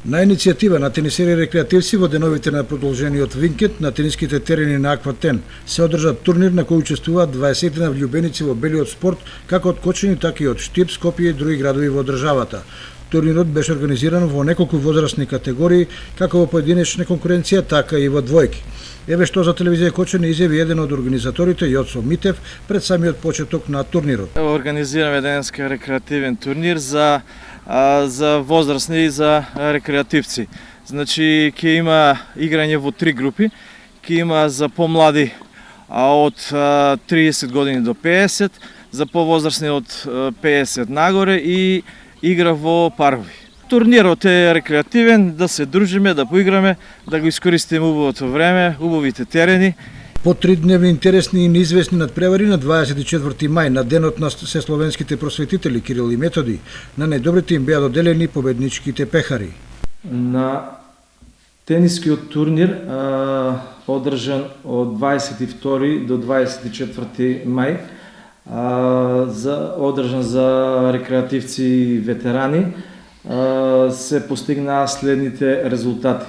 На иницијатива на тенисери рекреативци во деновите на продолжениот викенд на тениските терени на Акватен се одржа турнир на кој учествуваат 20 на влюбеници во белиот спорт, како од Кочани, така и од Штип, Скопје и други градови во државата. Турнирот беше организиран во неколку возрастни категории, како во поединечна конкуренција, така и во двојки. Еве што за телевизија Кочани изјави еден од организаторите, Јоцо Митев, пред самиот почеток на турнирот. Организираме денеска рекреативен турнир за возрастни и за рекреативци. Значи, ќе има играње во 3 групи, ќе има за помлади од 30 години до 50, за повозрастни од 50 нагоре и игра во парови. Турнирот е рекреативен, да се дружиме, да поиграме, да го искористиме убавото време, убавите терени. По 3-дневни интересни и неизвестни надпревари на 24 мај, на денот на сесловенските просветители Кирил и Методи, на најдобрите им беа доделени победничките пехари. На тенискиот турнир, одржан од 22 до 24 мај, одржан за рекреативци и ветерани, се постигнаа следните резултати.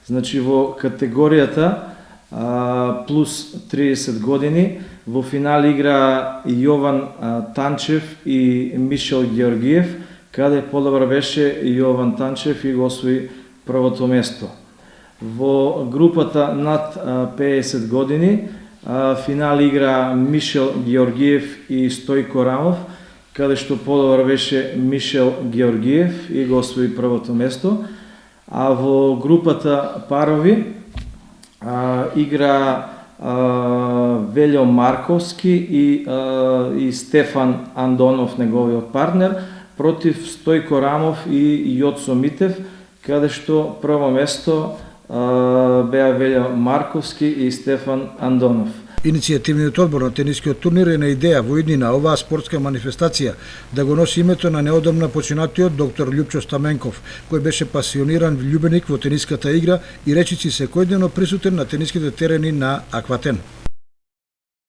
Значи, во категоријата плюс 30 години, во финал игра Јован Танчев и Мишел Георгиев, каде подобро беше Јован Танчев и го освои првото место. Во групата над 50 години, финал игра Мишел Георгиев и Стојко Рамов, каде што подобро беше Мишел Георгиев и го освои првото место. А во групата парови игра Велјо Марковски и Стефан Андонов, неговиот партнер, против Стојко Рамов и Јоцо Митев, каде што прво место беа Велјо Марковски и Стефан Андонов. Иницијативниот одбор на тенискиот турнир е на идеја во иднина оваа спортска манифестација да го носи името на неодамна починатиот доктор Љупчо Стаменков, кој беше пасиониран влюбеник во тениската игра и речиси секојдневно присутен на тениските терени на Акватен.